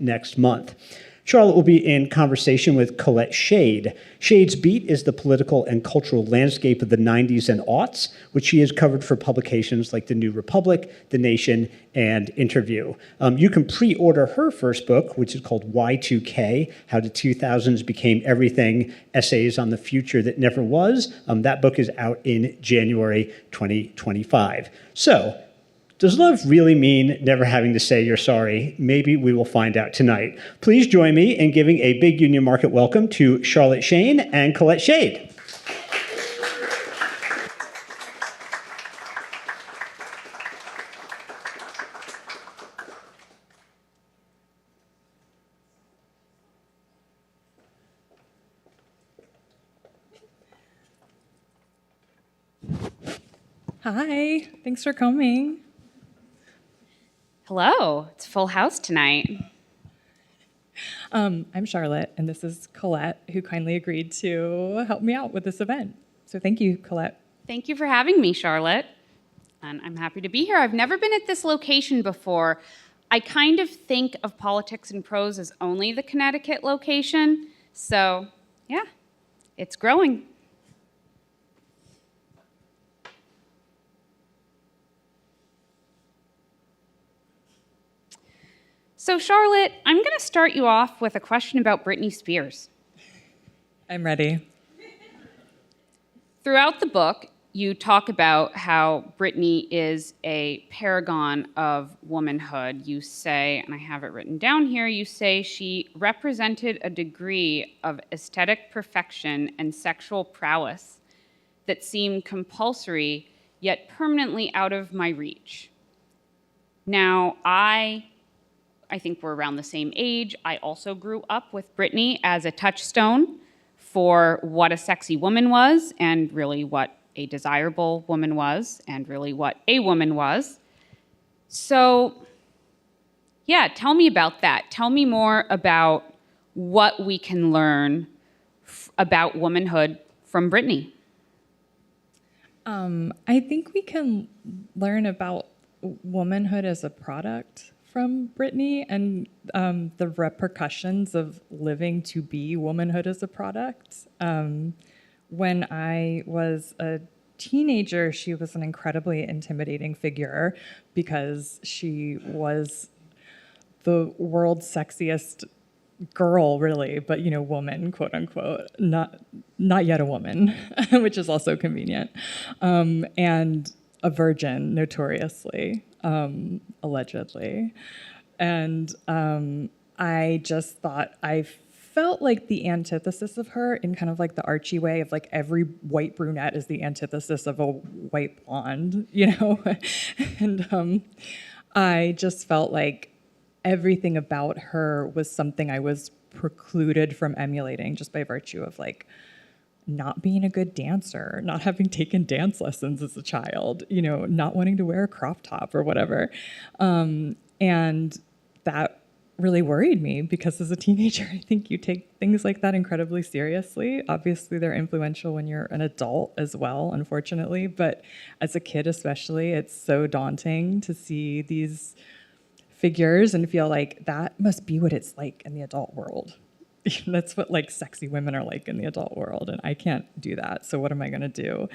next month. Charlotte will be in conversation with Colette Shade. Shade's beat is the political and cultural landscape of the 90s and aughts, which she has covered for publications like The New Republic, The Nation, and Interview. You can pre-order her first book, which is called Y2K, How the 2000s Became Everything, Essays on the Future That Never Was. That book is out in January 2025. So, does love really mean never having to say you're sorry? Maybe we will find out tonight. Please join me in giving a big Union Market welcome to Charlotte Shane and Colette Shade. Hi, thanks for coming. Hello, it's full house tonight. I'm Charlotte, and this is Colette, who kindly agreed to help me out with this event. So thank you, Colette. Thank you for having me, Charlotte. And I'm happy to be here. I've never been at this location before. I kind of think of Politics and Prose as only the Connecticut location. So, yeah, it's growing. So, Charlotte, I'm going to start you off with a question about Britney Spears. I'm ready. Throughout the book, you talk about how Britney is a paragon of womanhood. You say, and I have it written down here, you say she represented a degree of aesthetic perfection and sexual prowess that seemed compulsory, yet permanently out of my reach. Now, I think we're around the same age. I also grew up with Britney as a touchstone for what a sexy woman was, and really what a desirable woman was, and really what a woman was. So, yeah, tell me about that. Tell me more about what we can learn about womanhood from Britney. I think we can learn about womanhood as a product from Britney and the repercussions of living to be womanhood as a product. When I was a teenager, she was an incredibly intimidating figure because she was the world's sexiest girl, really, but woman, quote unquote, not yet a woman, which is also convenient, and a virgin, notoriously. Allegedly. And I just thought I felt like the antithesis of her in kind of like the Archie way of like every white brunette is the antithesis of a white blonde, And I just felt like everything about her was something I was precluded from emulating just by virtue of like not being a good dancer, not having taken dance lessons as a child, not wanting to wear a crop top or whatever. And that really worried me because as a teenager, I think you take things like that incredibly seriously. Obviously, they're influential when you're an adult as well, unfortunately. But as a kid especially, it's so daunting to see these figures and feel like that must be what it's like in the adult world. That's what like sexy women are like in the adult world, and I can't do that. So what am I going to do?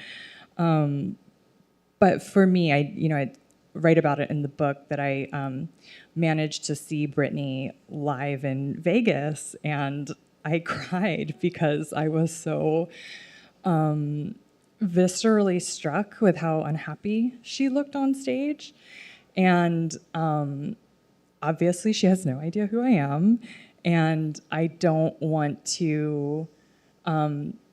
But for me, I write about it in the book that I managed to see Britney live in Vegas, and I cried because I was so viscerally struck with how unhappy she looked on stage, and obviously she has no idea who I am. And I don't want to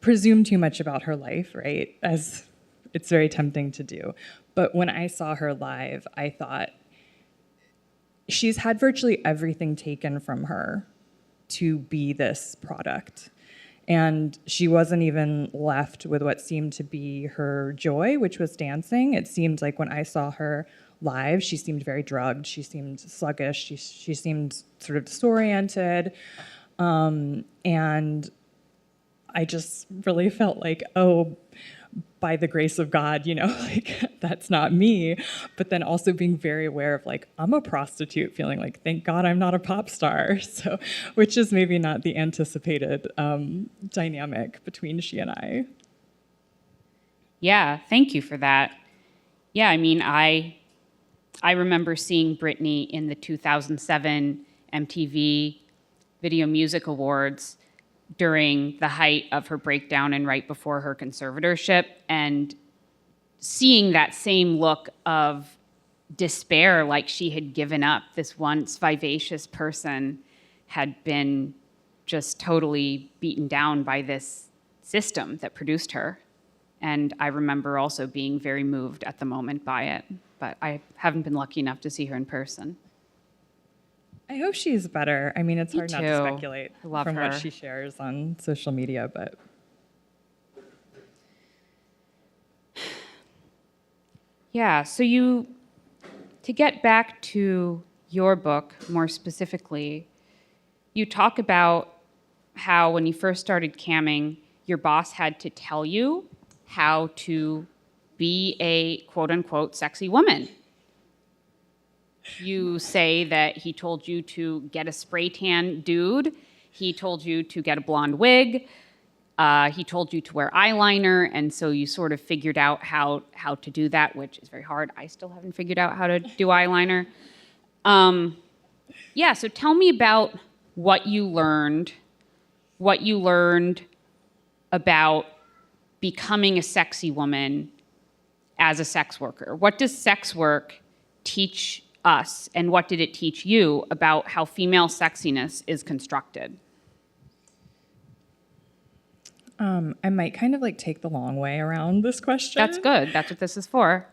presume too much about her life, right? As it's very tempting to do. But when I saw her live, I thought, she's had virtually everything taken from her to be this product. And she wasn't even left with what seemed to be her joy, which was dancing. It seemed like when I saw her live, she seemed very drugged. She seemed sluggish. She seemed sort of disoriented. And I just really felt like, oh, by the grace of God, like that's not me. But then also being very aware of like, I'm a prostitute, feeling like, thank God I'm not a pop star. So, which is maybe not the anticipated dynamic between she and I. Yeah, thank you for that. Yeah, I mean, I remember seeing Britney in the 2007 MTV Video Music Awards during the height of her breakdown and right before her conservatorship, and seeing that same look of despair, like she had given up. This once vivacious person had been just totally beaten down by this system that produced her. And I remember also being very moved at the moment by it, but I haven't been lucky enough to see her in person. I hope she's better. I mean, it's Me hard not to too. speculate I love from her. what she shares on social media, but Yeah, so to get back to your book more specifically, you talk about how when you first started camming, your boss had to tell you how to be a quote unquote sexy woman. You say that he told you to get a spray tan dude. He told you to get a blonde wig. He told you to wear eyeliner. And so you sort of figured out how to do that, which is very hard. I still haven't figured out how to do eyeliner. Yeah, so tell me about what you learned about becoming a sexy woman as a sex worker. What does sex work teach us, and what did it teach you about how female sexiness is constructed? I might kind of like take the long way around this question. That's good. That's what this is for.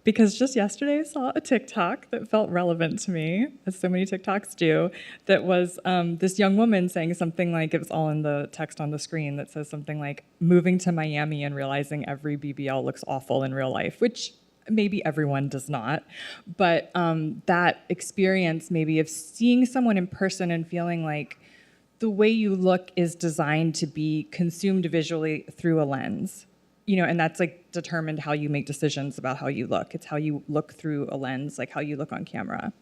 Because just yesterday I saw a TikTok that felt relevant to me, as so many TikToks do, that was this young woman saying something like, it was all in the text on the screen, that says something like, moving to Miami and realizing every BBL looks awful in real life, which maybe everyone does not. But that experience maybe of seeing someone in person and feeling like the way you look is designed to be consumed visually through a lens. And that's like determined how you make decisions about how you look. It's how you look through a lens, like how you look on camera.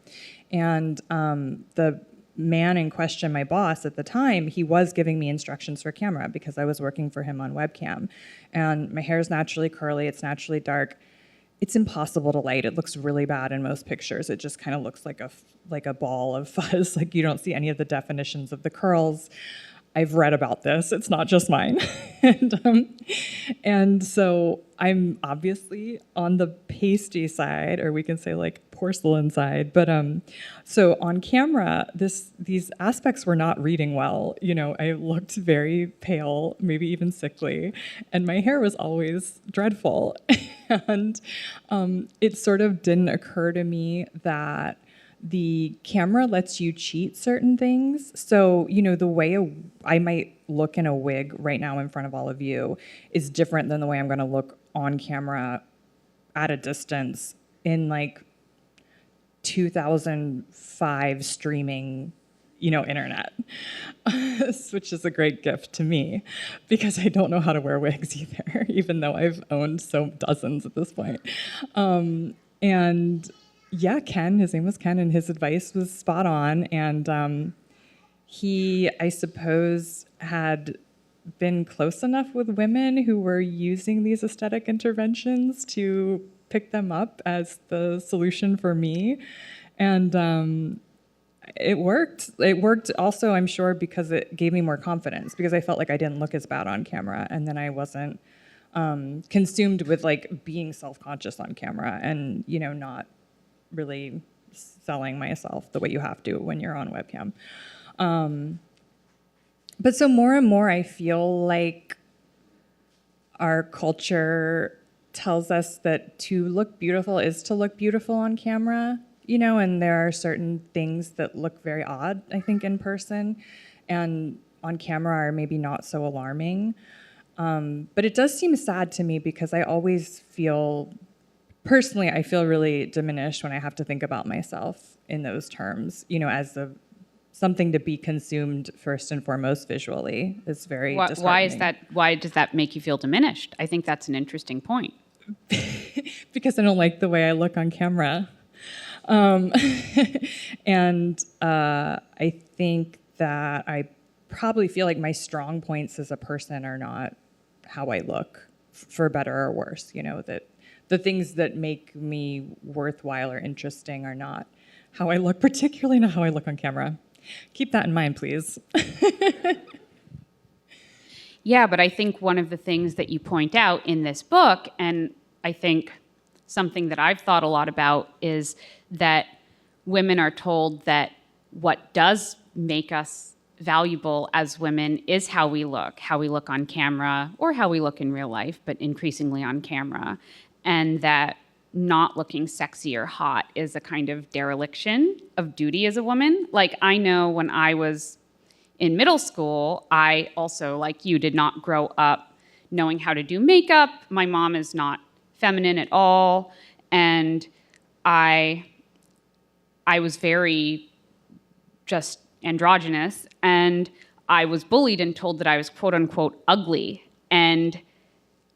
And the man in question, my boss at the time, he was giving me instructions for camera because I was working for him on webcam. And my hair is naturally curly, it's naturally dark. It's impossible to light. It looks really bad in most pictures. It just kind of looks like a ball of fuzz. Like you don't see any of the definitions of the curls. I've read about this. It's not just mine. And so I'm obviously on the pasty side, or we can say like porcelain side. But so on camera, these aspects were not reading well. I looked very pale, maybe even sickly, and my hair was always dreadful. And it sort of didn't occur to me that the camera lets you cheat certain things. So, the way I might look in a wig right now in front of all of you is different than the way I'm going to look on camera at a distance in like 2005 streaming, internet, which is a great gift to me because I don't know how to wear wigs either, even though I've owned dozens at this point. And yeah, Ken, his name was Ken, and his advice was spot on. And he, I suppose, had been close enough with women who were using these aesthetic interventions to pick them up as the solution for me. And it worked. It worked also, I'm sure, because it gave me more confidence, because I felt like I didn't look as bad on camera, and then I wasn't consumed with like being self-conscious on camera and, not really selling myself the way you have to when you're on webcam. But so more and more I feel like our culture tells us that to look beautiful is to look beautiful on camera, and there are certain things that look very odd, I think, in person, and on camera are maybe not so alarming. But it does seem sad to me because I always feel, personally, I feel really diminished when I have to think about myself in those terms, as a something to be consumed first and foremost visually is very disheartening. Why is that? Why does that make you feel diminished? I think that's an interesting point. Because I don't like the way I look on camera. And I think that I probably feel like my strong points as a person are not how I look, for better or worse. You know, that the things that make me worthwhile or interesting are not how I look, particularly not how I look on camera. Keep that in mind, please. Yeah, but I think one of the things that you point out in this book, and I think something that I've thought a lot about, is that women are told that what does make us valuable as women is how we look on camera, or how we look in real life, but increasingly on camera, and that not looking sexy or hot is a kind of dereliction of duty as a woman. Like, I know when I was in middle school, I also, like you, did not grow up knowing how to do makeup. My mom is not feminine at all, and I was very just androgynous, and I was bullied and told that I was quote unquote ugly. And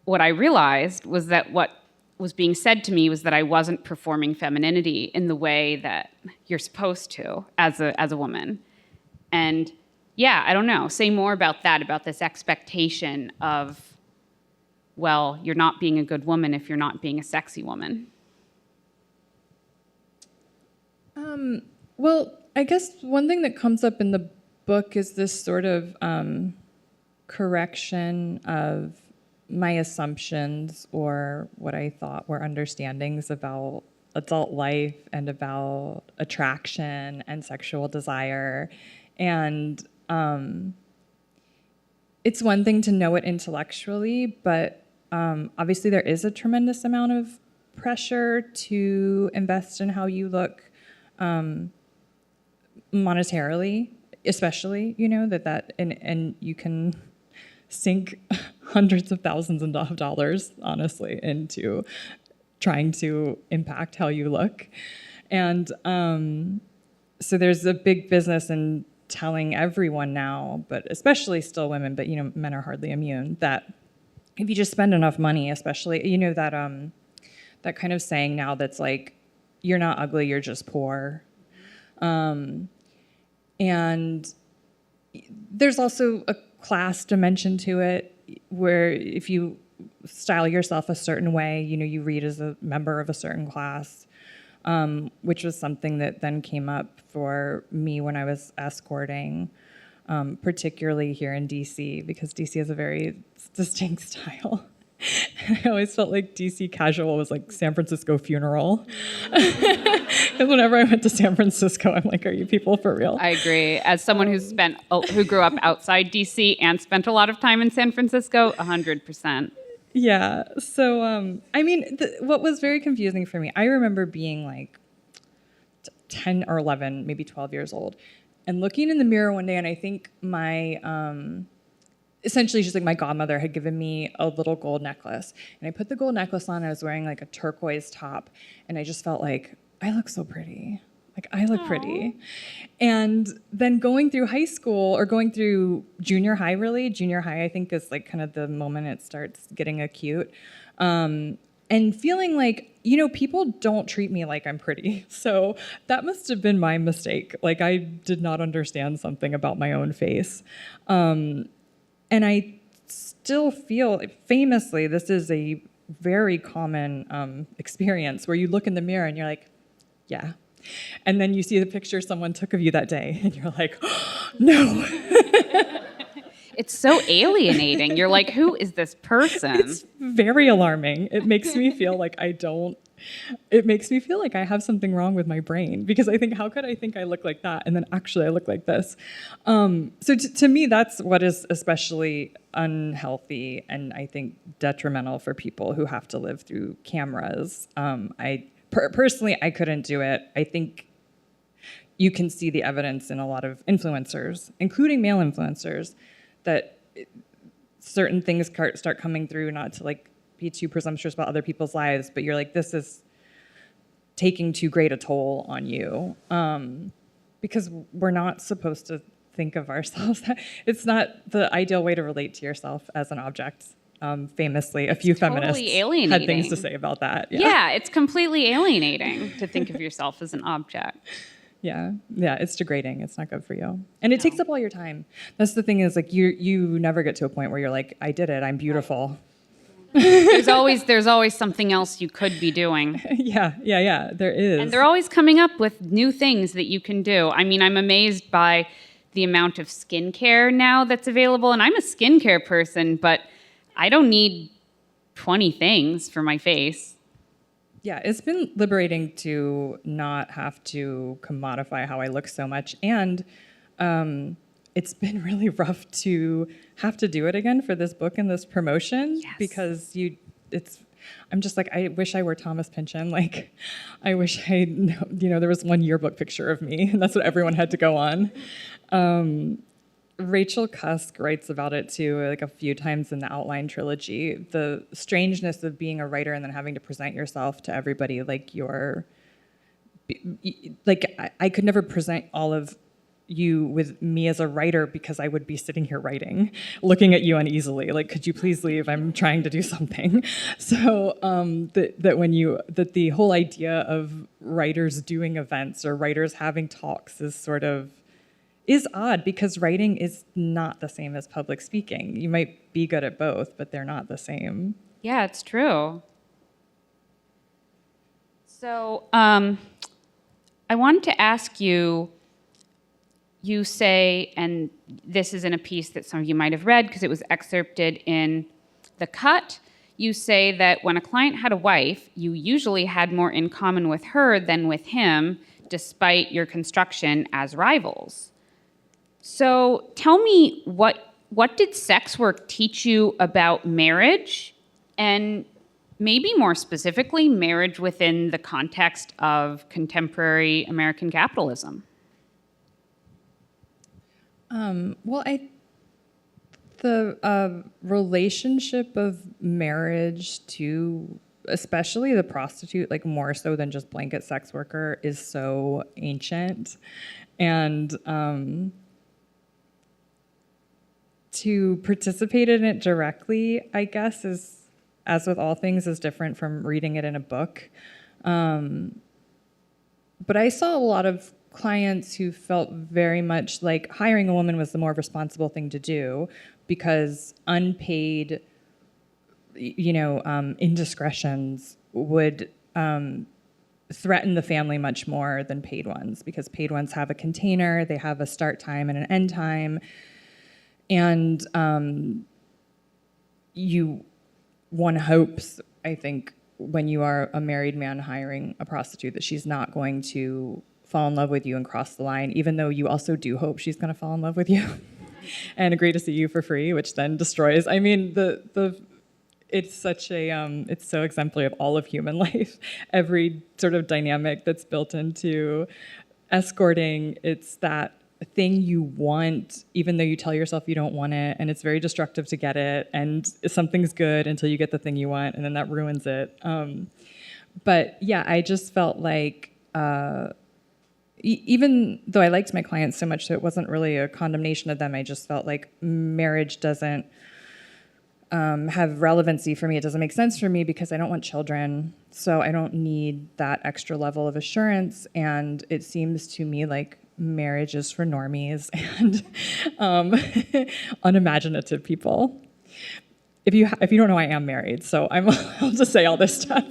what I realized was that what was being said to me was that I wasn't performing femininity in the way that you're supposed to as a woman. And yeah, I don't know. Say more about that, about this expectation of, well, you're not being a good woman if you're not being a sexy woman. Well, I guess one thing that comes up in the book is this sort of correction of my assumptions, or what I thought were understandings about adult life and about attraction and sexual desire. And it's one thing to know it intellectually, but obviously there is a tremendous amount of pressure to invest in how you look monetarily, especially, you know, and you can sink hundreds of thousands of dollars, honestly, into trying to impact how you look. And so there's a big business in telling everyone now, but especially still women, but, you know, men are hardly immune, that if you just spend enough money, especially, you know, that that kind of saying now that's like, you're not ugly, you're just poor. And there's also a class dimension to it, where if you style yourself a certain way, you know, you read as a member of a certain class, which was something that then came up for me when I was escorting, particularly here in DC, because DC has a very distinct style. I always felt like DC casual was like San Francisco funeral. And whenever I went to San Francisco, I'm like, are you people for real? I agree. As someone who grew up outside DC and spent a lot of time in San Francisco, 100%. Yeah. So, I mean, what was very confusing for me, I remember being like 10 or 11, maybe 12 years old, and looking in the mirror one day, and I think my, essentially just like my godmother had given me a little gold necklace, and I put the gold necklace on, and I was wearing like a turquoise top, and I just felt like, I look so pretty. Like, I look pretty. And then going through high school, or going through junior high, really. Junior high, I think, is like kind of the moment it starts getting acute. And feeling like, you know, people don't treat me like I'm pretty. So that must have been my mistake. Like, I did not understand something about my own face. And I still feel, famously, this is a very common experience, where you look in the mirror and you're like, yeah. And then you see the picture someone took of you that day, and you're like, oh, no. It's so alienating. You're like, who is this person? It's very alarming. It makes me feel like it makes me feel like I have something wrong with my brain, because I think, how could I think I look like that, and then actually I look like this? So to me, that's what is especially unhealthy, and I think detrimental for people who have to live through cameras. Personally, I couldn't do it. I think you can see the evidence in a lot of influencers, including male influencers, that certain things start coming through, not to like be too presumptuous about other people's lives, but you're like, this is taking too great a toll on you. because we're not supposed to think of ourselves. It's not the ideal way to relate to yourself as an object. Famously, a few feminists had things to say about that. Yeah, it's completely alienating to think of yourself as an object. Yeah, it's degrading. It's not good for you, and it takes up all your time. That's the thing is, like, you never get to a point where you're like, I did it. I'm beautiful. There's always something else you could be doing. Yeah. There is, and they're always coming up with new things that you can do. I mean, I'm amazed by the amount of skincare now that's available, and I'm a skincare person, but I don't need 20 things for my face. Yeah, it's been liberating to not have to commodify how I look so much. And it's been really rough to have to do it again for this book and this promotion. Yes. Because I'm just like, I wish I were Thomas Pynchon. Like, I wish there was one yearbook picture of me, and that's what everyone had to go on. Rachel Cusk writes about it too, like a few times in the Outline trilogy. The strangeness of being a writer and then having to present yourself to everybody like I could never present all of you with me as a writer because I would be sitting here writing, looking at you uneasily. Like, could you please leave? I'm trying to do something. So that the whole idea of writers doing events or writers having talks is odd because writing is not the same as public speaking. You might be good at both, but they're not the same. Yeah, it's true. So I wanted to ask you say, and this is in a piece that some of you might have read because it was excerpted in The Cut, you say that when a client had a wife, you usually had more in common with her than with him, despite your construction as rivals. So tell me, what did sex work teach you about marriage, and maybe more specifically, marriage within the context of contemporary American capitalism? The relationship of marriage to, especially the prostitute, like more so than just blanket sex worker, is so ancient, and to participate in it directly, I guess, is, as with all things, is different from reading it in a book. But I saw a lot of clients who felt very much like hiring a woman was the more responsible thing to do because unpaid, indiscretions would threaten the family much more than paid ones, because paid ones have a container, they have a start time and an end time. And one hopes, I think, when you are a married man hiring a prostitute, that she's not going to fall in love with you and cross the line, even though you also do hope she's going to fall in love with you and agree to see you for free, which then destroys. I mean, it's such a it's so exemplary of all of human life. Every sort of dynamic that's built into escorting, it's that thing you want, even though you tell yourself you don't want it, and it's very destructive to get it, and something's good until you get the thing you want, and then that ruins it. But yeah, I just felt like, even though I liked my clients so much, so it wasn't really a condemnation of them, I just felt like marriage doesn't have relevancy for me. It doesn't make sense for me because I don't want children, so I don't need that extra level of assurance, and it seems to me like marriage is for normies and unimaginative people. If you don't know, I am married, so I'm allowed to say all this stuff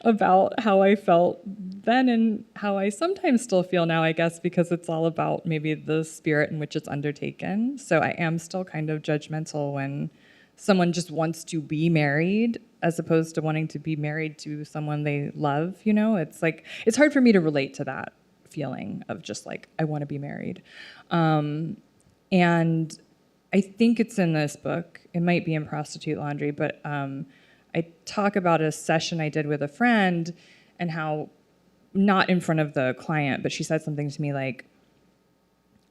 about how I felt then and how I sometimes still feel now, I guess, because it's all about maybe the spirit in which it's undertaken. So I am still kind of judgmental when someone just wants to be married as opposed to wanting to be married to someone they love, It's like, it's hard for me to relate to that feeling of just like, I want to be married. And I think it's in this book, it might be in Prostitute Laundry, but I talk about a session I did with a friend and how, not in front of the client, but she said something to me like,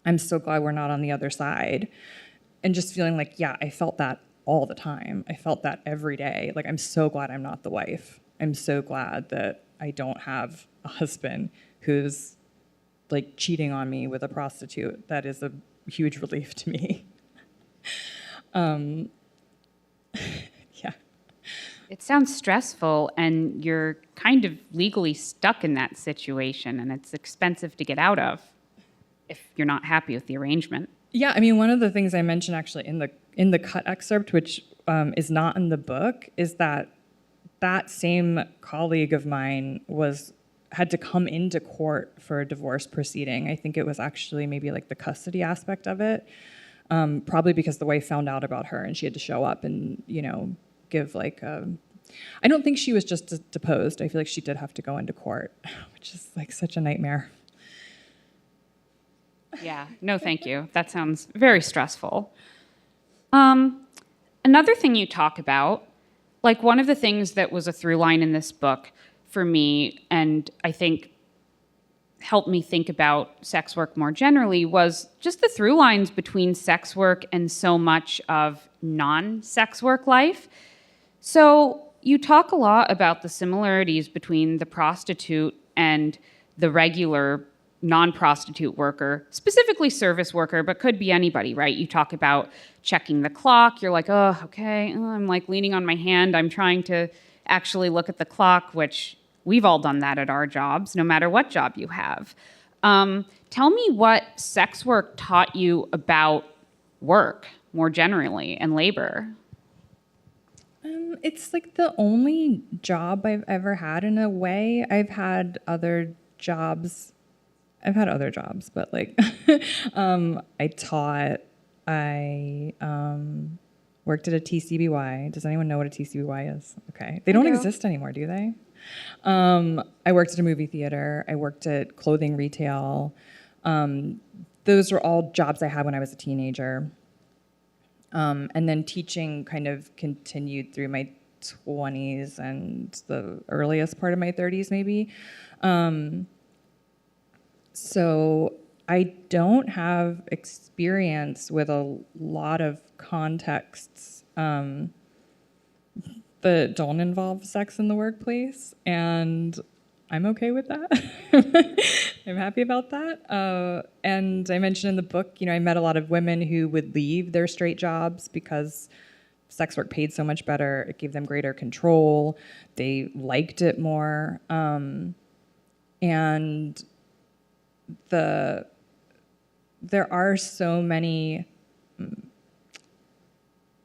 I'm so glad we're not on the other side. And just feeling like, yeah, I felt that all the time. I felt that every day. Like, I'm so glad I'm not the wife. I'm so glad that I don't have a husband who's like cheating on me with a prostitute. That is a huge relief to me. Yeah. It sounds stressful, and you're kind of legally stuck in that situation, and it's expensive to get out of if you're not happy with the arrangement. Yeah, I mean, one of the things I mentioned actually in the cut excerpt, which is not in the book, is that same colleague of mine had to come into court for a divorce proceeding. I think it was actually maybe like the custody aspect of it, probably because the wife found out about her and she had to show up and, give like I don't think she was just deposed. I feel like she did have to go into court, which is like such a nightmare. Yeah, no, thank you. That sounds very stressful. Another thing you talk about, like one of the things that was a through line in this book for me, and I think helped me think about sex work more generally, was just the through lines between sex work and so much of non-sex work life. So you talk a lot about the similarities between the prostitute and the regular non-prostitute worker, specifically service worker, but could be anybody, right? You talk about checking the clock. You're like, oh, okay. Oh, I'm like leaning on my hand. I'm trying to actually look at the clock, which we've all done that at our jobs, no matter what job you have. Tell me what sex work taught you about work more generally and labor. It's like the only job I've ever had in a way. I've had other jobs, but like I taught, I worked at a TCBY. Does anyone know what a TCBY is? Okay. They don't exist anymore, do they? I worked at a movie theater. I worked at clothing retail. Those were all jobs I had when I was a teenager. And then teaching kind of continued through my 20s and the earliest part of my 30s, maybe. So I don't have experience with a lot of contexts that don't involve sex in the workplace, and I'm okay with that. I'm happy about that. And I mentioned in the book, I met a lot of women who would leave their straight jobs because sex work paid so much better. It gave them greater control. They liked it more. And there are so many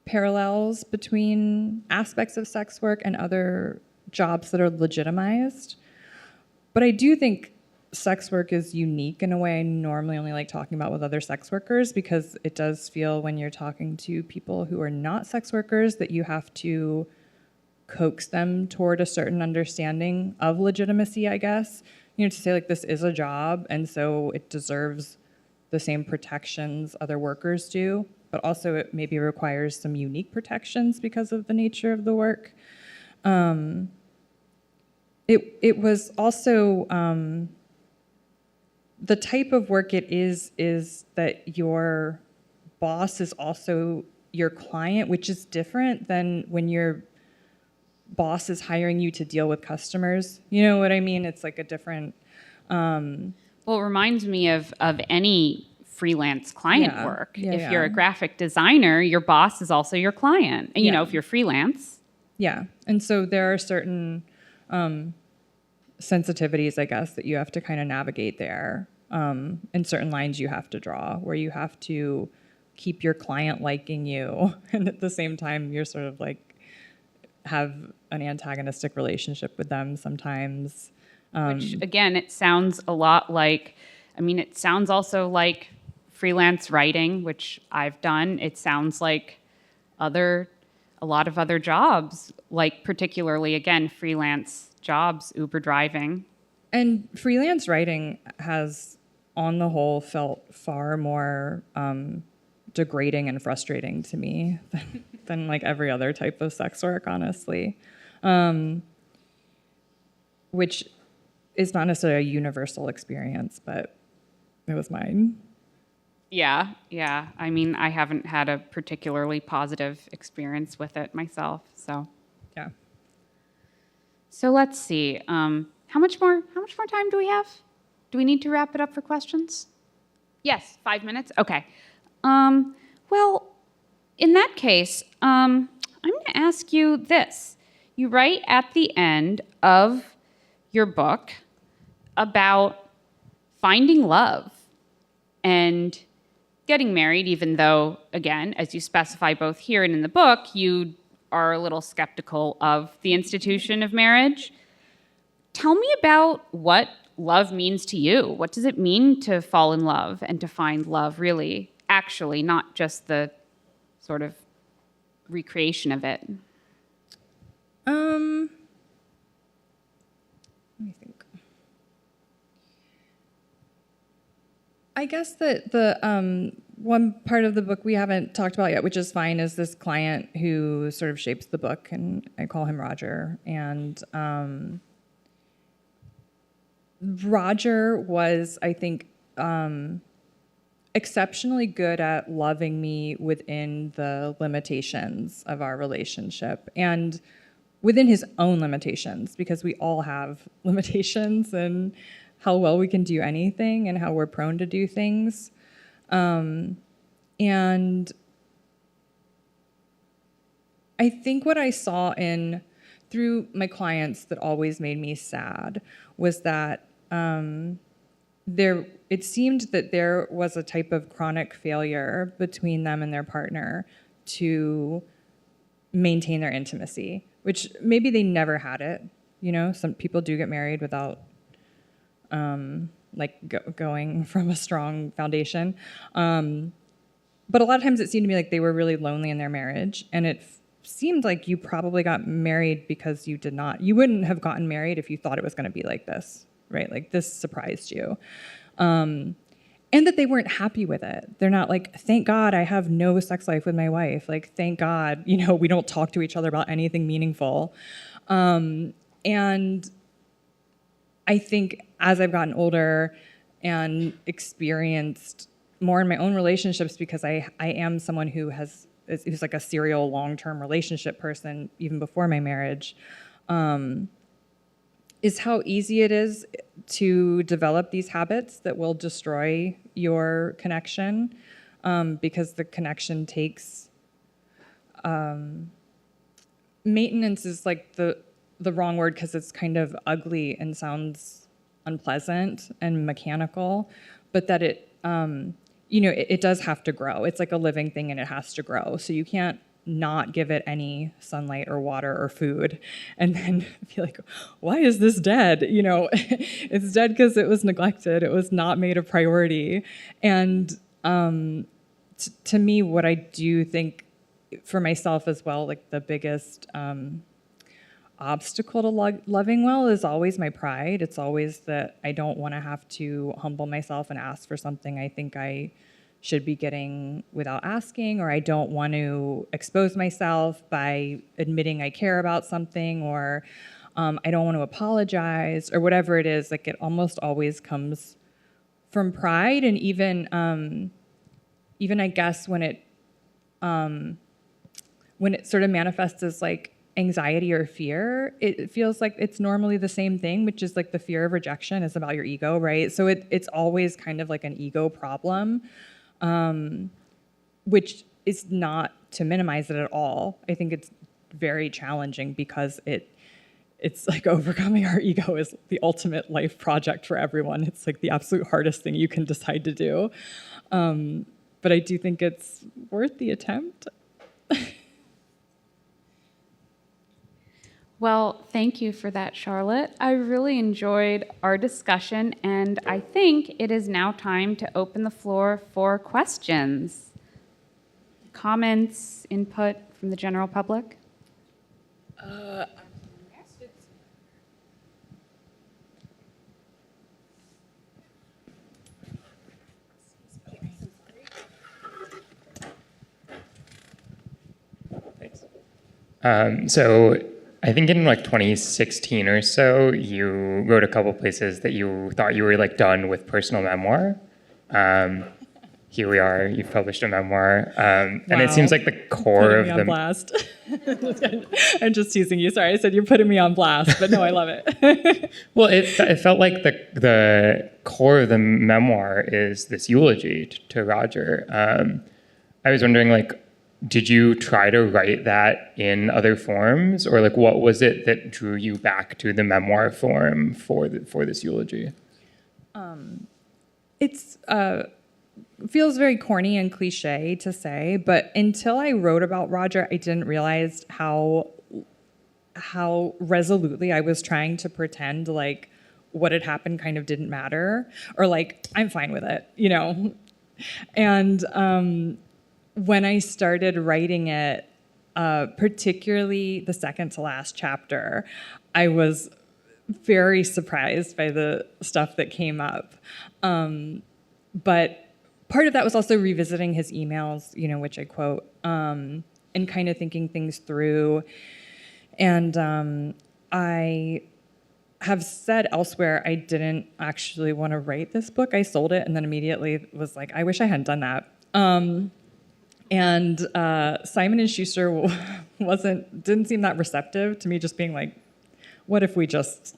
parallels between aspects of sex work and other jobs that are legitimized. But I do think sex work is unique in a way I normally only like talking about with other sex workers, because it does feel when you're talking to people who are not sex workers that you have to coax them toward a certain understanding of legitimacy, I guess. To say like this is a job and so it deserves the same protections other workers do, but also it maybe requires some unique protections because of the nature of the work. It was also the type of work it is that your boss is also your client, which is different than when your boss is hiring you to deal with customers. You know what I mean? It's like a different... Well, it reminds me of any freelance client work. If you're a graphic designer, your boss is also your client. And, if you're freelance. Yeah. And so there are certain sensitivities, I guess, that you have to kind of navigate there. And certain lines you have to draw where you have to keep your client liking you. And at the same time, you're sort of like have an antagonistic relationship with them sometimes. Which, again, it sounds a lot like, it sounds also like freelance writing, which I've done. It sounds like a lot of other jobs, like particularly, again, freelance jobs, Uber driving. And freelance writing has, on the whole, felt far more degrading and frustrating to me than like every other type of sex work, honestly. Which is not necessarily a universal experience, but it was mine. Yeah. I haven't had a particularly positive experience with it myself, so. Yeah. So let's see. How much more time do we have? Do we need to wrap it up for questions? Yes, 5 minutes? Okay. Well, in that case, I'm going to ask you this. You write at the end of your book about finding love and getting married, even though, again, as you specify both here and in the book, you are a little skeptical of the institution of marriage. Tell me about what love means to you. What does it mean to fall in love and to find love, really, actually, not just the sort of recreation of it? Let me think. I guess that the one part of the book we haven't talked about yet, which is fine, is this client who sort of shapes the book, and I call him Roger. And Roger was, I think, exceptionally good at loving me within the limitations of our relationship and within his own limitations, because we all have limitations and how well we can do anything and how we're prone to do things. And I think what I saw through my clients that always made me sad was that it seemed that there was a type of chronic failure between them and their partner to maintain their intimacy, which maybe they never had it. You know, some people do get married without going from a strong foundation. But a lot of times it seemed to me like they were really lonely in their marriage, and it seemed like you probably got married because you wouldn't have gotten married if you thought it was going to be like this, right? Like this surprised you. And that they weren't happy with it. They're not like, thank God I have no sex life with my wife. Like, thank God, we don't talk to each other about anything meaningful. And I think as I've gotten older and experienced more in my own relationships, because I am someone who's like a serial long-term relationship person, even before my marriage, is how easy it is to develop these habits that will destroy your connection, because the connection takes maintenance is like the wrong word, because it's kind of ugly and sounds unpleasant and mechanical, but that it does have to grow. It's like a living thing and it has to grow. So you can't not give it any sunlight or water or food and then be like, why is this dead? It's dead because it was neglected. It was not made a priority. And to me, what I do think for myself as well, like the biggest obstacle to loving well is always my pride. It's always that I don't want to have to humble myself and ask for something I think I should be getting without asking, or I don't want to expose myself by admitting I care about something, or I don't want to apologize, or whatever it is. Like, it almost always comes from pride. And even I guess when it sort of manifests as like anxiety or fear, it feels like it's normally the same thing, which is like the fear of rejection is about your ego, right? So it's always kind of like an ego problem, which is not to minimize it at all. I think it's very challenging because it's like overcoming our ego is the ultimate life project for everyone. It's like the absolute hardest thing you can decide to do. But I do think it's worth the attempt. Well, thank you for that, Charlotte. I really enjoyed our discussion, and I think it is now time to open the floor for questions, comments, input from the general public. Thanks. So I think in like 2016 or so, you wrote a couple places that you thought you were like done with personal memoir. Here we are. You've published a memoir, and it seems like the core of the blast. I'm just teasing you. Sorry, I said you're putting me on blast, but no, I love it. Well, it felt like the core of the memoir is this eulogy to Roger. I was wondering, like, did you try to write that in other forms, or like what was it that drew you back to the memoir form for this eulogy? It's feels very corny and cliche to say, but until I wrote about Roger, I didn't realize how resolutely I was trying to pretend like what had happened kind of didn't matter, or like I'm fine with it, you know. And when I started writing it, particularly the second to last chapter, I was very surprised by the stuff that came up. But part of that was also revisiting his emails, you know, which I quote, and kind of thinking things through. And I have said elsewhere I didn't actually want to write this book. I sold it and then immediately was like, I wish I hadn't done that. And Simon & Schuster didn't seem that receptive to me just being like, what if we just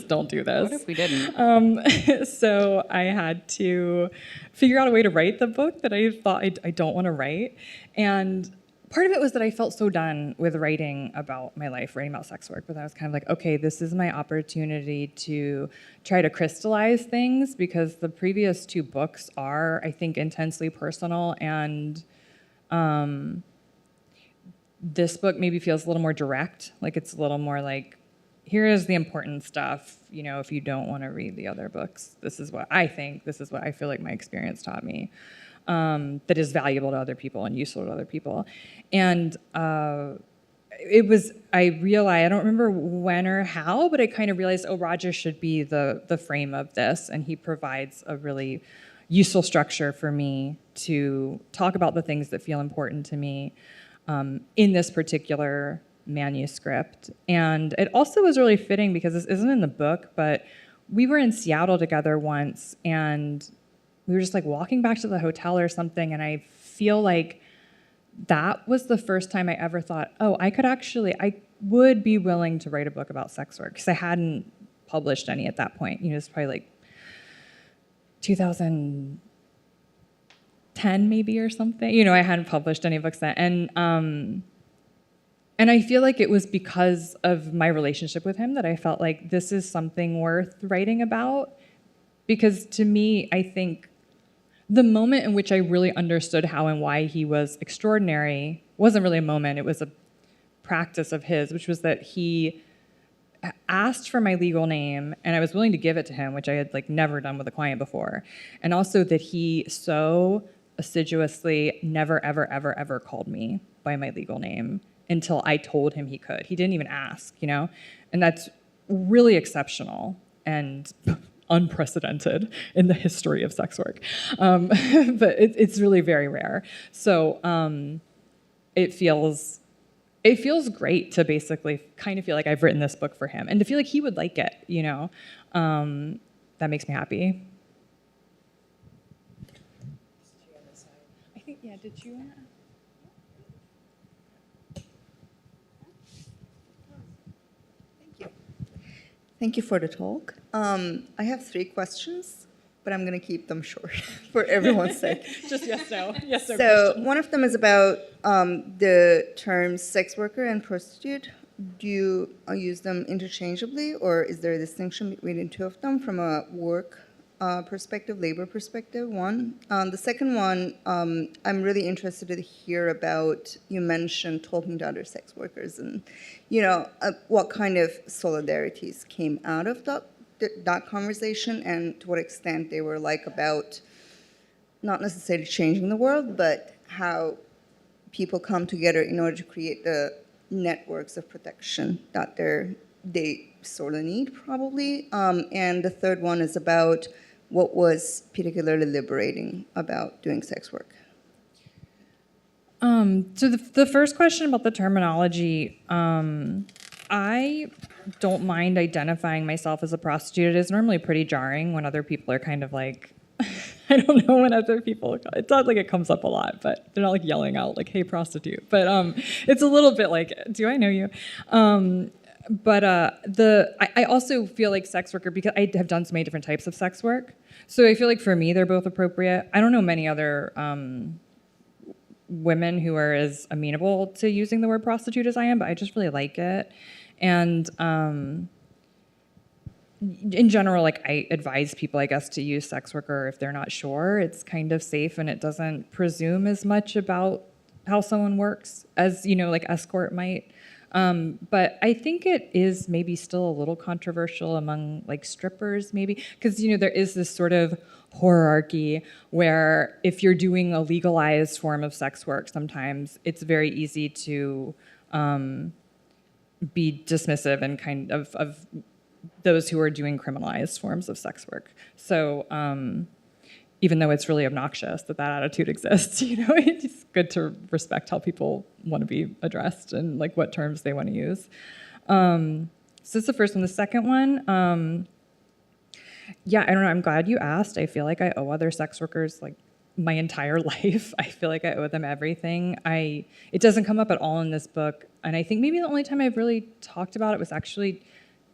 don't do this? What if we didn't? So I had to figure out a way to write the book that I thought I don't want to write. And part of it was that I felt so done with writing about my life, writing about sex work, but I was kind of like, okay, this is my opportunity to try to crystallize things, because the previous two books are, I think, intensely personal, and this book maybe feels a little more direct, like it's a little more like, here is the important stuff, you know, if you don't want to read the other books, this is what I think, this is what I feel like my experience taught me. That is valuable to other people and useful to other people. And it was, I realized, I don't remember when or how, but I kind of realized, oh, Roger should be the frame of this, and he provides a really useful structure for me to talk about the things that feel important to me in this particular manuscript. And it also was really fitting because this isn't in the book, but we were in Seattle together once, and we were just like walking back to the hotel or something, and I feel like that was the first time I ever thought, oh, I would be willing to write a book about sex work, because I hadn't published any at that point. You know, it's probably like 2010 maybe or something. You know, I hadn't published any books then. And I feel like it was because of my relationship with him that I felt like this is something worth writing about, because to me, I think the moment in which I really understood how and why he was extraordinary wasn't really a moment, it was a practice of his, which was that he asked for my legal name, and I was willing to give it to him, which I had like never done with a client before. And also that he so assiduously never, ever, ever, ever called me by my legal name until I told him he could. He didn't even ask, you know? And that's really exceptional and unprecedented in the history of sex work. But it's really very rare. So it feels great to basically kind of feel like I've written this book for him, and to feel like he would like it, you know? That makes me happy. I think, yeah, did you want to? Thank you for the talk. I have 3 questions, but I'm going to keep them short for everyone's sake. Just yes, no. Yes, no. So Question. one of them is about the terms sex worker and prostitute. Do you use them interchangeably, or is there a distinction between the two of them from a work perspective, labor perspective? One. The second one, I'm really interested to hear about, you mentioned talking to other sex workers, and you know, what kind of solidarities came out of that conversation, and to what extent they were like about not necessarily changing the world, but how people come together in order to create the networks of protection that they sort of need, probably. And the third one is about what was particularly liberating about doing sex work. So the first question about the terminology, I don't mind identifying myself as a prostitute. It is normally pretty jarring when other people are kind of like, I don't know when other people, it's not like it comes up a lot, but they're not like yelling out like, hey, prostitute. But it's a little bit like, do I know you? But I also feel like sex worker, because I have done so many different types of sex work. So I feel like for me, they're both appropriate. I don't know many other women who are as amenable to using the word prostitute as I am, but I just really like it. And in general, like I advise people, I guess, to use sex worker if they're not sure. It's kind of safe and it doesn't presume as much about how someone works as, like escort might. But I think it is maybe still a little controversial among like strippers, maybe, because there is this sort of hierarchy where if you're doing a legalized form of sex work, sometimes it's very easy to be dismissive and kind of those who are doing criminalized forms of sex work. So even though it's really obnoxious that attitude exists, it's good to respect how people want to be addressed and like what terms they want to use. So that's the first one. The second one, yeah, I don't know. I'm glad you asked. I feel like I owe other sex workers like my entire life. I feel like I owe them everything. It doesn't come up at all in this book, and I think maybe the only time I've really talked about it was actually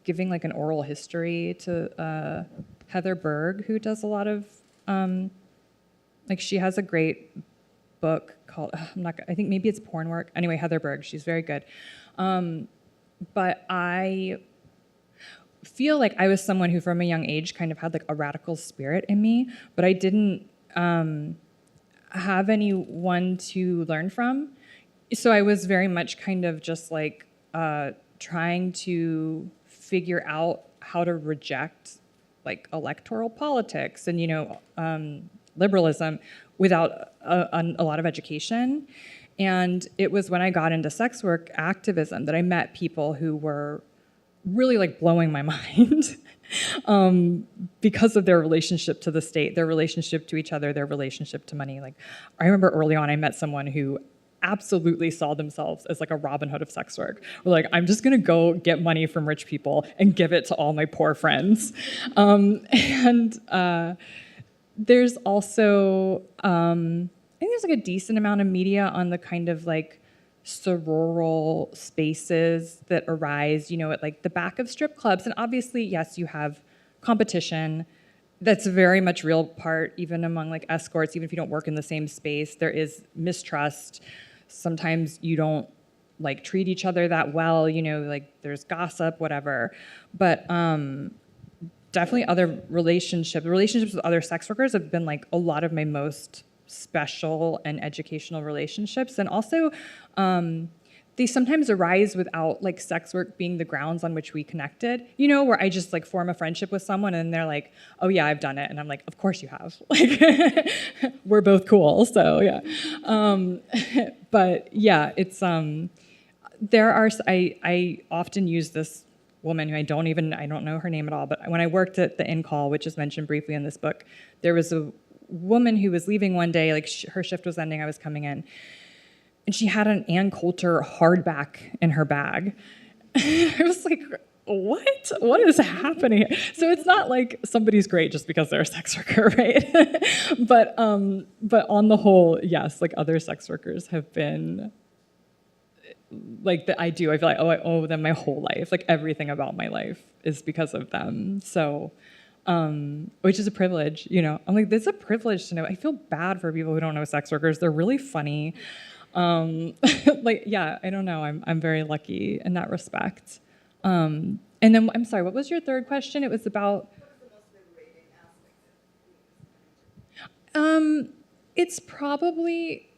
giving like an oral history to Heather Berg, who does a lot of like she has a great book called I think maybe it's porn work. Anyway, Heather Berg, she's very good. But I feel like I was someone who from a young age kind of had like a radical spirit in me, but I didn't have anyone to learn from. So I was very much kind of just like trying to figure out how to reject like electoral politics and liberalism without a lot of education. And it was when I got into sex work activism that I met people who were really like blowing my mind because of their relationship to the state, their relationship to each other, their relationship to money. Like I remember early on I met someone who absolutely saw themselves as like a Robin Hood of sex work. We're like, I'm just gonna go get money from rich people and give it to all my poor friends. There's also, I think there's like a decent amount of media on the kind of like sororal spaces that arise, at like the back of strip clubs. And obviously, yes, you have competition. That's a very much real part, even among like escorts, even if you don't work in the same space, there is mistrust. Sometimes you don't like treat each other that well, like there's gossip, whatever. But definitely other relationships with other sex workers have been like a lot of my most special and educational relationships. And also, they sometimes arise without like sex work being the grounds on which we connected, where I just like form a friendship with someone and they're like, oh yeah, I've done it. And I'm like, of course you have. Like, we're both cool, so yeah. But yeah, it's, I often use this woman who I don't know her name at all, but when I worked at the in-call, which is mentioned briefly in this book, there was a woman who was leaving one day, like her shift was ending, I was coming in, and she had an Ann Coulter hardback in her bag. I was like, what is happening? So it's not like somebody's great just because they're a sex worker, right? But on the whole, yes, like other sex workers have been like that. I feel like, oh, I owe them my whole life. Like everything about my life is because of them. So, which is a privilege, I'm like, it's a privilege to know. I feel bad for people who don't know sex workers. They're really funny. Like, yeah, I don't know. I'm very lucky in that respect. And then, I'm sorry, what was your third question? It was about. It's probably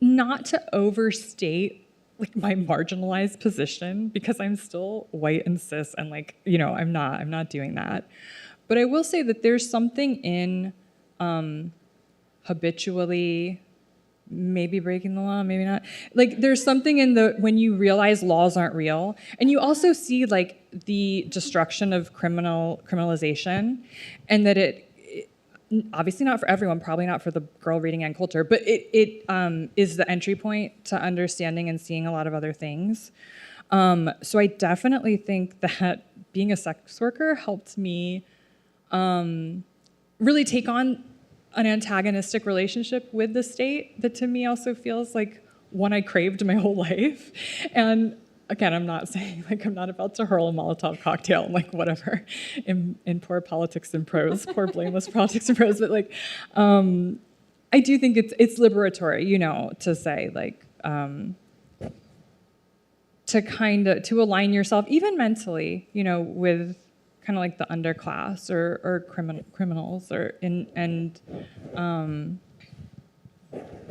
not to overstate like my marginalized position because I'm still white and cis and like, I'm not doing that. But I will say that there's something in habitually maybe breaking the law, maybe not. Like there's something in when you realize laws aren't real, and you also see like the destruction of criminalization, and that it obviously not for everyone, probably not for the girl reading Ann Coulter, but it is the entry point to understanding and seeing a lot of other things. So I definitely think that being a sex worker helped me really take on an antagonistic relationship with the state that to me also feels like one I craved my whole life. And again, I'm not saying, like, I'm not about to hurl a Molotov cocktail and, like, whatever in poor politics and prose, poor blameless politics and prose, but, like, I do think it's liberatory, you know, to say, like, to align yourself, even mentally, you know, with kind of like the underclass or criminals, or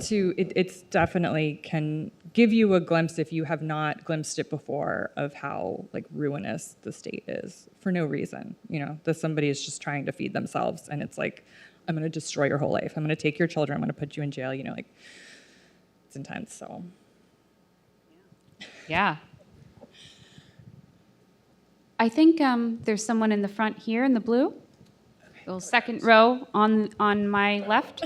it's definitely can give you a glimpse, if you have not glimpsed it before, of how like ruinous the state is for no reason. You know, that somebody is just trying to feed themselves, and it's like, I'm going to destroy your whole life. I'm going to take your children. I'm going to put you in jail. You know, like, it's intense. So, Yeah. I think there's someone in the front here in the blue. Little second row on my left.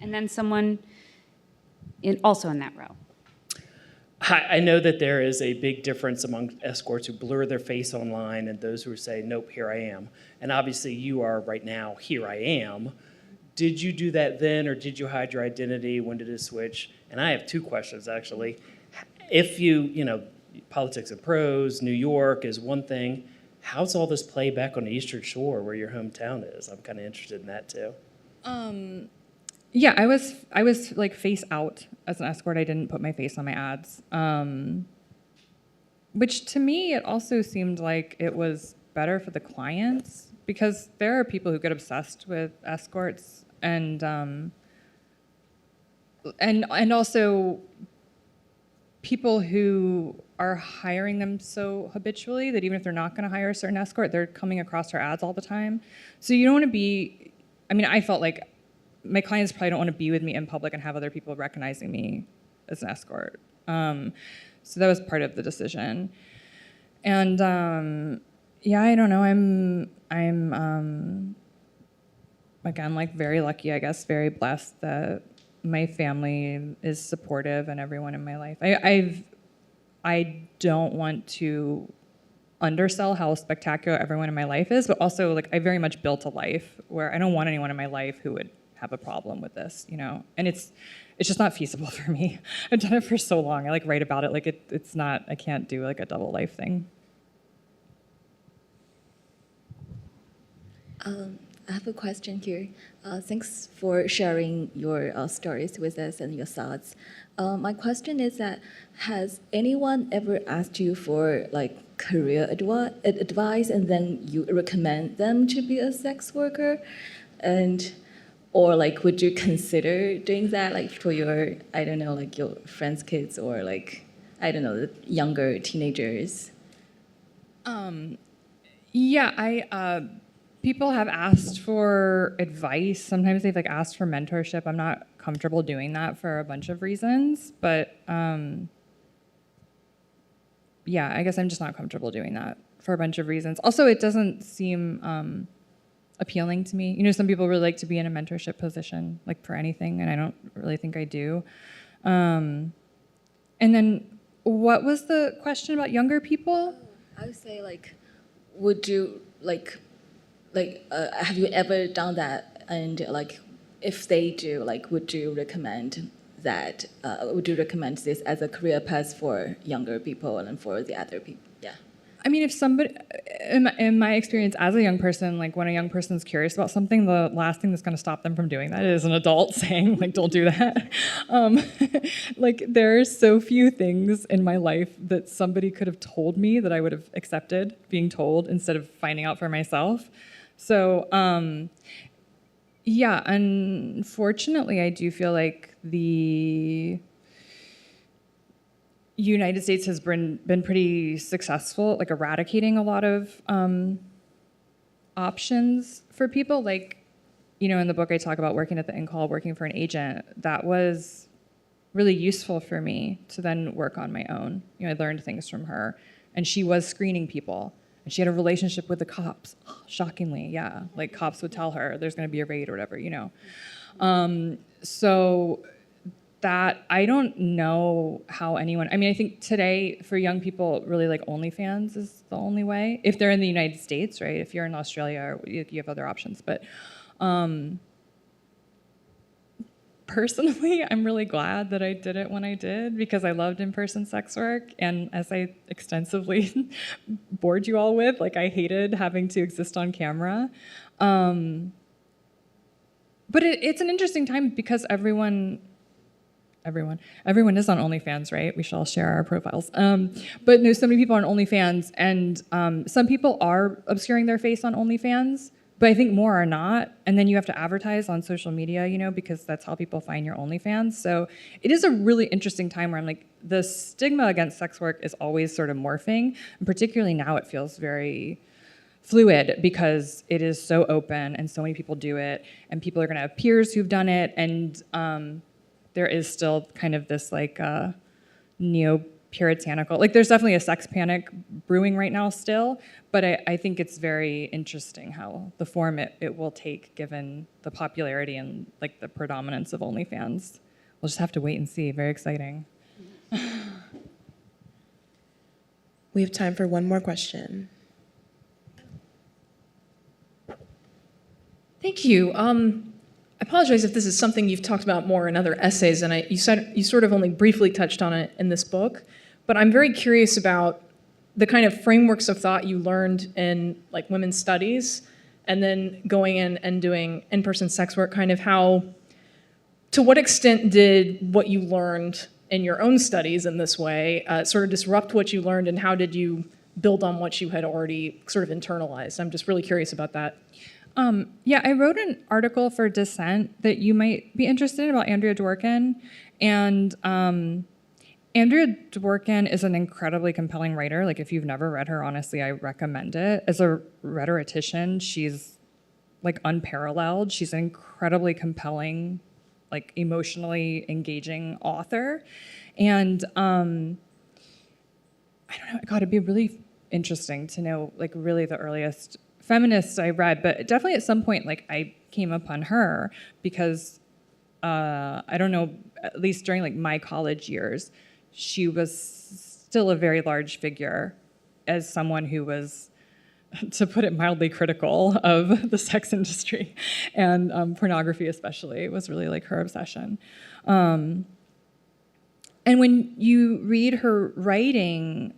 And then someone also in that row. Hi, I know that there is a big difference among escorts who blur their face online and those who say, nope, here I am. And obviously you are right now, here I am. Did you do that then, or did you hide your identity? When did it switch? And I have two questions, actually. If you know, Politics and Prose, New York is one thing. How's all this play back on the Eastern Shore where your hometown is? I'm kind of interested in that too. yeah, I was like face out as an escort. I didn't put my face on my ads, which to me it also seemed like it was better for the clients, because there are people who get obsessed with escorts, and also people who are hiring them so habitually that even if they're not going to hire a certain escort, they're coming across her ads all the time. So you don't want to be, I mean, I felt like my clients probably don't want to be with me in public and have other people recognizing me as an escort. So that was part of the decision. And yeah, I don't know, I'm again, like, very lucky, I guess, very blessed that my family is supportive and everyone in my life. I don't want to undersell how spectacular everyone in my life is, but also, like, I very much built a life where I don't want anyone in my life who would have a problem with this, you know? And it's just not feasible for me. I've done it for so long. I, like, write about it. Like, it's not, I can't do, like, a double life thing. I have a question here. Thanks for sharing your stories with us and your thoughts. My question is that, has anyone ever asked you for like career advice, and then you recommend them to be a sex worker? Or like, would you consider doing that, like, for your, I don't know, like your friends' kids, or like, I don't know, the younger teenagers? Yeah, people have asked for advice. Sometimes they've like asked for mentorship. I'm not comfortable doing that for a bunch of reasons, but yeah, I guess I'm just not comfortable doing that for a bunch of reasons. Also, it doesn't seem appealing to me. You know, some people really like to be in a mentorship position, like for anything, and I don't really think I do. And then, what was the question about younger people? I would say, like, would you have you ever done that? And like, if they do, like, would you recommend that? Would you recommend this as a career path for younger people and for the other people? Yeah. I mean, if somebody, in my experience as a young person, like, when a young person's curious about something, the last thing that's going to stop them from doing that is an adult saying, like, don't do that. Like, there are so few things in my life that somebody could have told me that I would have accepted being told instead of finding out for myself. So, yeah, unfortunately, I do feel like the United States has been pretty successful, like, eradicating a lot of options for people. Like, you know, in the book I talk about working at the in-call, working for an agent. That was really useful for me to then work on my own. You know, I learned things from her, and she was screening people, and she had a relationship with the cops. Shockingly, yeah. Like, cops would tell her there's going to be a raid or whatever, you know. So that, I don't know how anyone, I mean, I think today for young people, really, like, OnlyFans is the only way. If they're in the United States, right? If you're in Australia, you have other options. But personally, I'm really glad that I did it when I did, because I loved in-person sex work. And as I extensively bored you all with, like, I hated having to exist on camera. But it's an interesting time because everyone is on OnlyFans, right? We should all share our profiles. But no, so many people are on OnlyFans, and some people are obscuring their face on OnlyFans, but I think more are not. And then you have to advertise on social media, you know, because that's how people find your OnlyFans. So it is a really interesting time where I'm like, the stigma against sex work is always sort of morphing, and particularly now it feels very fluid because it is so open and so many people do it, and people are going to have peers who've done it, and there is still kind of this like neo-puritanical, like there's definitely a sex panic brewing right now still, but I think it's very interesting how the form it will take given the popularity and like the predominance of OnlyFans. We'll just have to wait and see. Very exciting. We have time for one more question. Thank you. I apologize if this is something you've talked about more in other essays, and you said you sort of only briefly touched on it in this book, but I'm very curious about the kind of frameworks of thought you learned in like women's studies, and then going in and doing in-person sex work, kind of how, to what extent did what you learned in your own studies in this way sort of disrupt what you learned, and how did you build on what you had already sort of internalized? I'm just really curious about that. Yeah, I wrote an article for Dissent that you might be interested in about Andrea Dworkin. And Andrea Dworkin is an incredibly compelling writer. Like, if you've never read her, honestly, I recommend it. As a rhetorician, she's like unparalleled. She's an incredibly compelling, like emotionally engaging author. And I don't know, God, it'd be really interesting to know like really the earliest feminists I read, but definitely at some point, like I came upon her because I don't know, at least during like my college years, she was still a very large figure as someone who was, to put it mildly, critical of the sex industry and pornography especially. It was really like her obsession. And when you read her writing,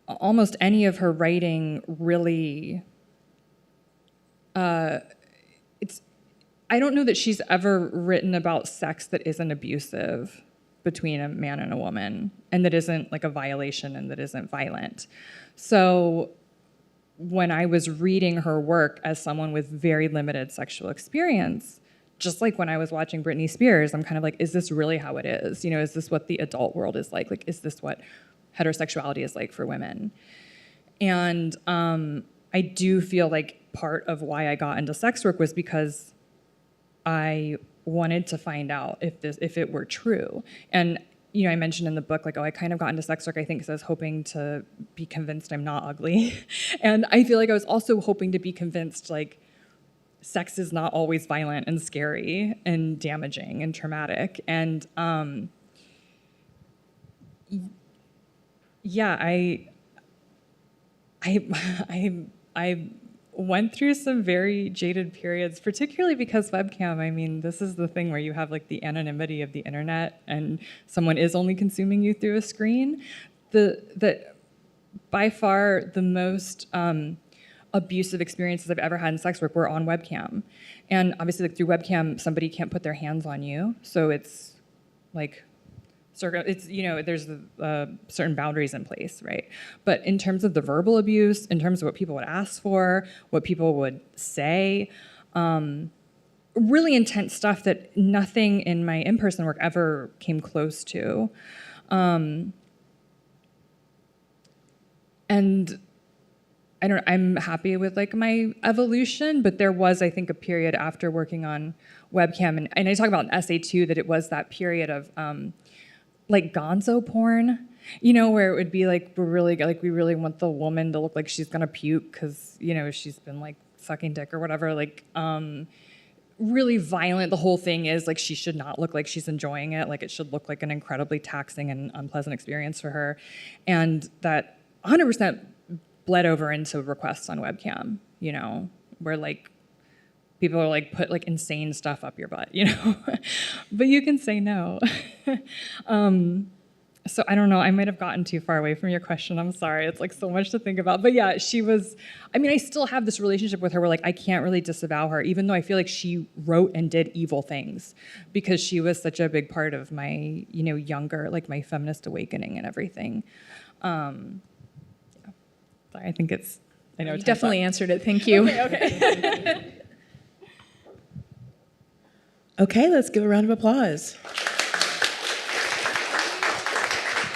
almost any of her writing really, I don't know that she's ever written about sex that isn't abusive between a man and a woman, and that isn't like a violation and that isn't violent. So when I was reading her work as someone with very limited sexual experience, just like when I was watching Britney Spears, I'm kind of like, is this really how it is? You know, is this what the adult world is like? Like, is this what heterosexuality is like for women? And I do feel like part of why I got into sex work was because I wanted to find out if it were true. And you know, I mentioned in the book, like, oh, I kind of got into sex work, I think, because I was hoping to be convinced I'm not ugly. And I feel like I was also hoping to be convinced, like, sex is not always violent and scary and damaging and traumatic. And yeah, I went through some very jaded periods, particularly because webcam. I mean, this is the thing where you have like the anonymity of the internet and someone is only consuming you through a screen. By far the most abusive experiences I've ever had in sex work were on webcam. And obviously, like, through webcam, somebody can't put their hands on you. So it's like, it's, you know, there's certain boundaries in place, right? But in terms of the verbal abuse, in terms of what people would ask for, what people would say, really intense stuff that nothing in my in-person work ever came close to. And I'm happy with like my evolution, but there was, I think, a period after working on webcam, and I talk about in essay too, that it was that period of like gonzo porn, you know, where it would be like, we really want the woman to look like she's gonna puke because, you know, she's been like sucking dick or whatever, like really violent. The whole thing is like, she should not look like she's enjoying it. Like, it should look like an incredibly taxing and unpleasant experience for her. And that 100% bled over into requests on webcam, you know, where like people are like, put like insane stuff up your butt, you know? But you can say no. So I don't know, I might have gotten too far away from your question. I'm sorry. It's like so much to think about. But yeah, she was, I mean, I still have this relationship with her where like I can't really disavow her, even though I feel like she wrote and did evil things, because she was such a big part of my, you know, younger, like my feminist awakening and everything. Yeah. Sorry, I think it's, I know. You definitely answered it. Thank you. Okay, let's give a round of applause.